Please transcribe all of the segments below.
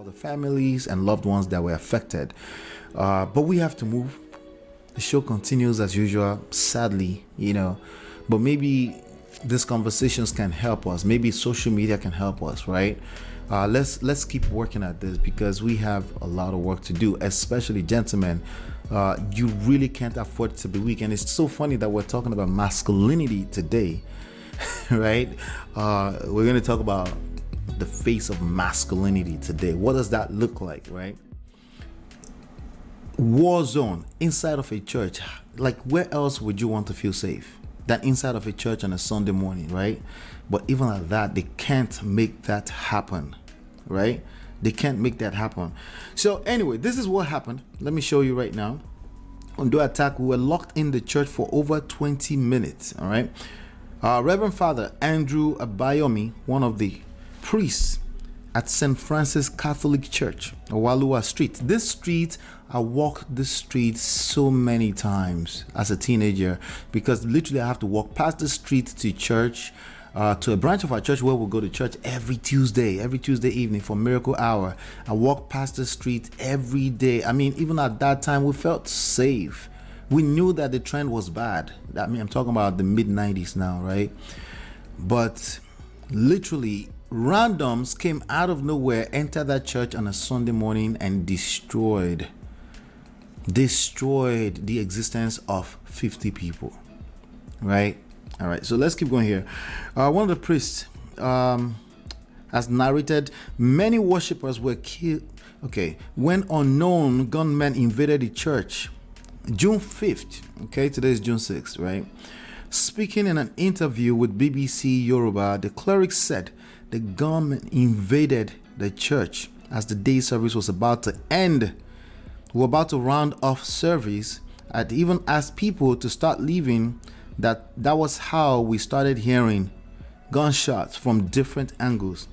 all the families and loved ones that were affected. But we have to move. The show continues as usual, sadly, but maybe these conversations can help us. Maybe social media can help us, right? Let's keep working at this because we have a lot of work to do, especially gentlemen. You really can't afford to be weak. And it's so funny that we're talking about masculinity today, right? We're going to talk about the face of masculinity today. What does that look like, right? War zone inside of a church. Like, where else would you want to feel safe than inside of a church on a Sunday morning, right? But even at that, they can't make that happen, right? They can't make that happen. So anyway, this is what happened. Let me show you right now. Ondo attack. We were locked in the church for over 20 minutes. All right. Reverend Father Andrew Abayomi, one of the priests at St. Francis Catholic Church, Walua Street. This street, I walked this street so many times as a teenager because literally I have to walk past the street to church, to a branch of our church where we'll go to church every Tuesday evening for Miracle Hour. I walk past the street every day. I mean, even at that time, we felt safe. We knew that the trend was bad. I mean, I'm talking about the mid-90s now, right? But literally, randoms came out of nowhere, entered that church on a Sunday morning and destroyed the existence of 50 people, right? All right, so let's keep going here. One of the priests has narrated many worshippers were killed, when unknown gunmen invaded the church June 5th. Today is June 6th, right? Speaking in an interview with BBC Yoruba, the cleric said the gunmen invaded the church as the day service was about to end. We were about to round off service. I'd even asked people to start leaving. That was how we started hearing gunshots from different angles.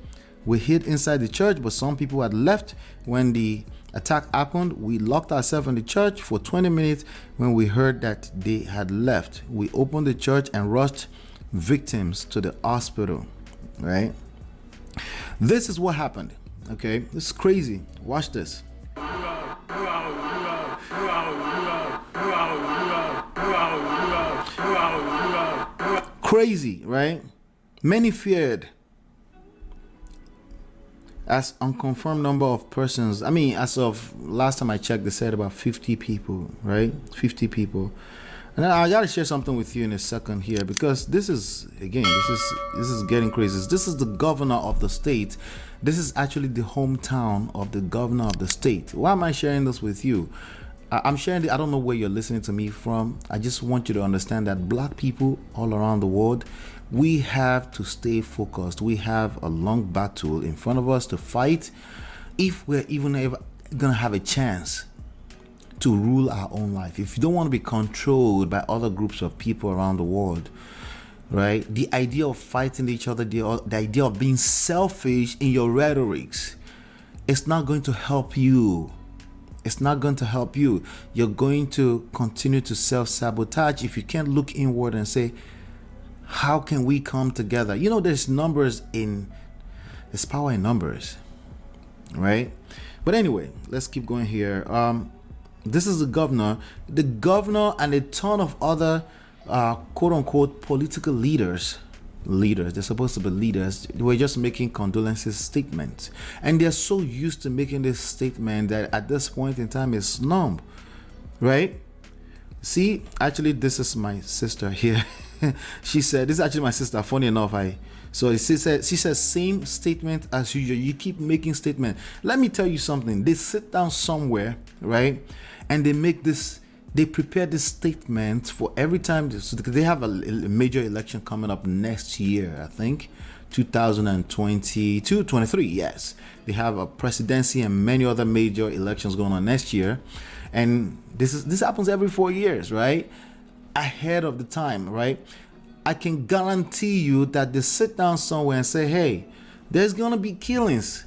We hid inside the church, but some people had left when the attack happened. We locked ourselves in the church for 20 minutes. When we heard that they had left, we opened the church and rushed victims to the hospital, right? This is what happened. This is crazy. Watch this. Crazy, right? Many feared. As unconfirmed number of persons, I mean, as of last time I checked, they said about 50 people, right? 50 people. And I gotta share something with you in a second here because this is getting crazy. This is the governor of the state. This is actually the hometown of the governor of the state. Why am I sharing this with you? I'm sharing I don't know where you're listening to me from. I just want you to understand that black people all around the world, we have to stay focused. We have a long battle in front of us to fight if we're even ever gonna have a chance to rule our own life. If you don't want to be controlled by other groups of people around the world, right? The idea of fighting each other, the idea of being selfish in your rhetorics, it's not going to help you. It's not going to help you. You're going to continue to self-sabotage if you can't look inward and say, how can we come together? There's power in numbers, right? But anyway, let's keep going here. This is the governor and a ton of other quote unquote political leaders. They're supposed to be leaders. They were just making condolences statements, and they're so used to making this statement that at this point in time it's numb, right? See, actually, this is my sister here. She said, this is actually my sister. Funny enough, she said same statement as usual. You keep making statement. Let me tell you something. They sit down somewhere, right, and they prepare this statement for every time. They have a major election coming up next year, I think, 2022, 23. Yes, they have a presidency and many other major elections going on next year, and this happens every 4 years, right? Ahead of the time, right? I can guarantee you that they sit down somewhere and say, hey, there's gonna be killings.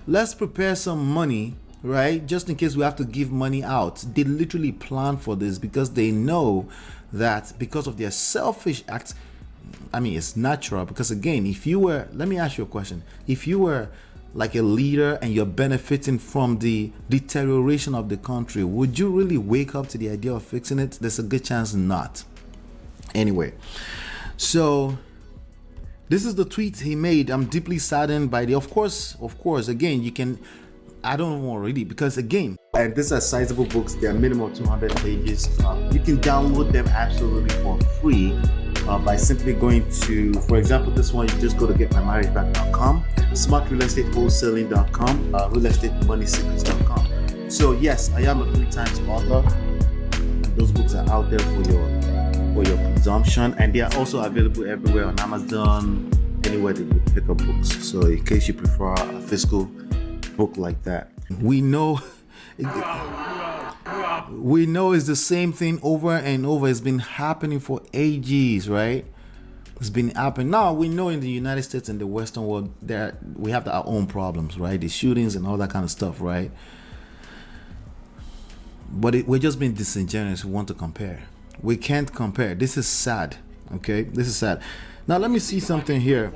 Let's prepare some money, right? Just in case we have to give money out. They literally plan for this because they know that because of their selfish acts, I mean, it's natural because again, let me ask you a question. If you were like a leader and you're benefiting from the deterioration of the country, would you really wake up to the idea of fixing it? There's a good chance not. Anyway, so this is the tweet he made. I'm deeply saddened by the, of course, again, you can, I don't want to read it because again, and these are sizable books. They're minimum 200 pages. You can download them absolutely for free by simply going to, for example, this one, you just go to getmymarriageback.com, smartrealestatewholesaling.com, realestatemoneysecrets.com. So yes, I am a 3-times author. Those books are out there for your consumption, and they are also available everywhere on Amazon, anywhere that you pick up books. So in case you prefer a physical book like that, we know it's the same thing over and over. It's been happening for ages, right? It's been happening. Now we know in the United States and the Western world, we have our own problems, right? The shootings and all that kind of stuff, right? But we're just being disingenuous. We want to compare. We can't compare. This is sad. Okay, this is sad. Now let me see something here.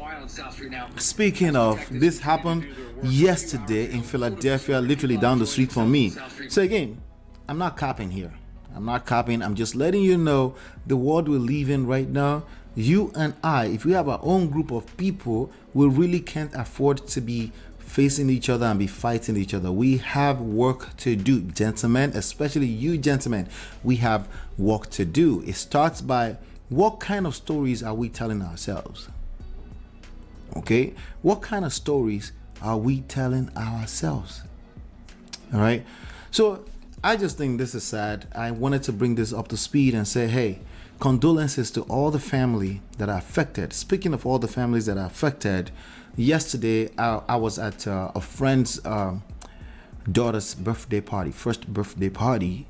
Speaking of, this happened yesterday in Philadelphia, literally down the street from me. So again, I'm not capping here. I'm not capping. I'm just letting you know the world we live in right now. You and I, if we have our own group of people, we really can't afford to be facing each other and be fighting each other. We have work to do, gentlemen, especially you gentlemen. We have work to do. It starts by, what kind of stories are we telling ourselves? Okay, what kind of stories are we telling ourselves? All right, so I just think this is sad. I wanted to bring this up to speed and say, hey, condolences to all the family that are affected. Speaking of all the families that are affected, yesterday I was at a friend's daughter's birthday party, first birthday party,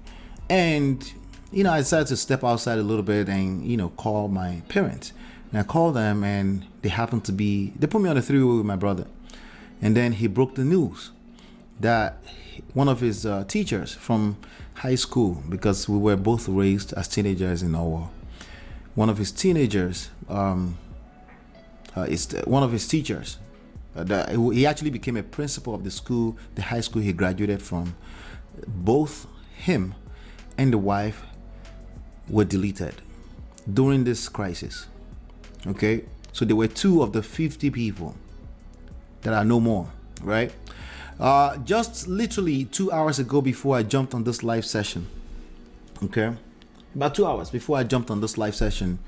and I decided to step outside a little bit and call my parents. And I called them, and they put me on a 3-way with my brother, and then he broke the news that one of his teachers from high school, because we were both raised as teenagers in our, one of his teenagers is one of his teachers. He actually became a principal of the school, the high school he graduated from. Both him and the wife were deleted during this crisis. Okay, so there were 2 of the 50 people that are no more, right? Just literally 2 hours ago, before I jumped on this live session, okay, about 2 hours before I jumped on this live session,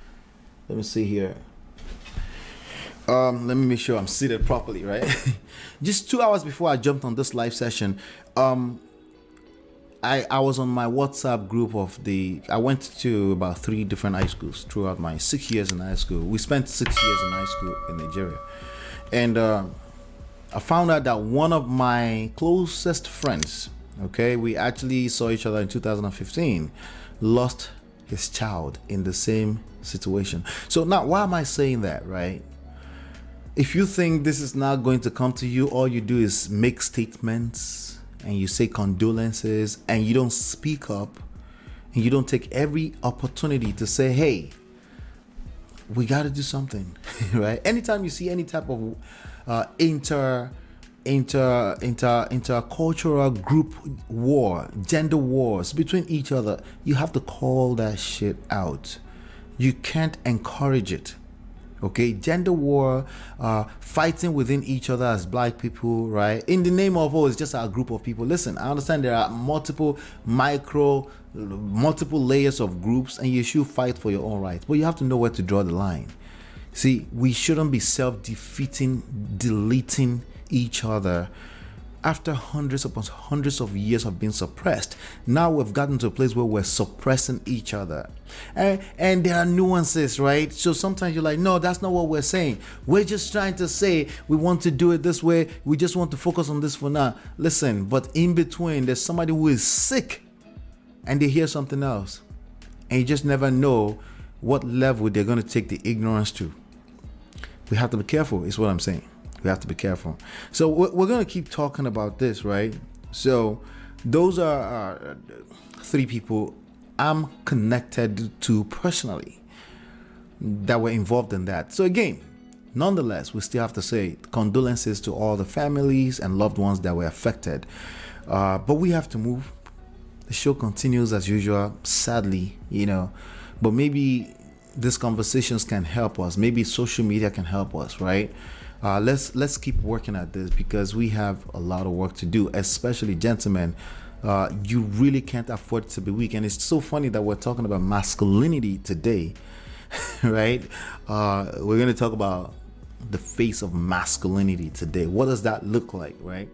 let me see here. Let me make sure I'm seated properly, right? Just 2 hours before I jumped on this live session, I was on my WhatsApp group I went to about 3 different high schools throughout my 6 years in high school. We spent 6 years in high school in Nigeria. And I found out that one of my closest friends, okay, we actually saw each other in 2015, lost his child in the same situation. So now, why am I saying that, right? If you think this is not going to come to you, all you do is make statements and you say condolences and you don't speak up and you don't take every opportunity to say, hey, we got to do something, right? Anytime you see any type of intercultural group war, gender wars between each other, you have to call that shit out. You can't encourage it. Okay, gender war, fighting within each other as black people, right? In the name of, it's just our group of people. Listen, I understand there are multiple layers of groups, and you should fight for your own rights, but you have to know where to draw the line. See, we shouldn't be self-defeating, deleting each other after hundreds upon hundreds of years of being suppressed. Now we've gotten to a place where we're suppressing each other, and there are nuances, right? So sometimes you're like, no, that's not what we're saying. We're just trying to say we want to do it this way. We just want to focus on this for now. Listen, but in between, there's somebody who is sick and they hear something else, and you just never know what level they're going to take the ignorance to. We have to be careful, is what I'm saying. We have to be careful. So we're going to keep talking about this, right? So those are 3 people I'm connected to personally that were involved in that. So again, Nonetheless, we still have to say condolences to all the families and loved ones that were affected. But we have to move. The show continues as usual, sadly, but maybe these conversations can help us. Maybe social media can help us, right? Let's keep working at this, because we have a lot of work to do, especially gentlemen. You really can't afford to be weak. And it's so funny that we're talking about masculinity today, right? We're going to talk about the face of masculinity today. What does that look like, right?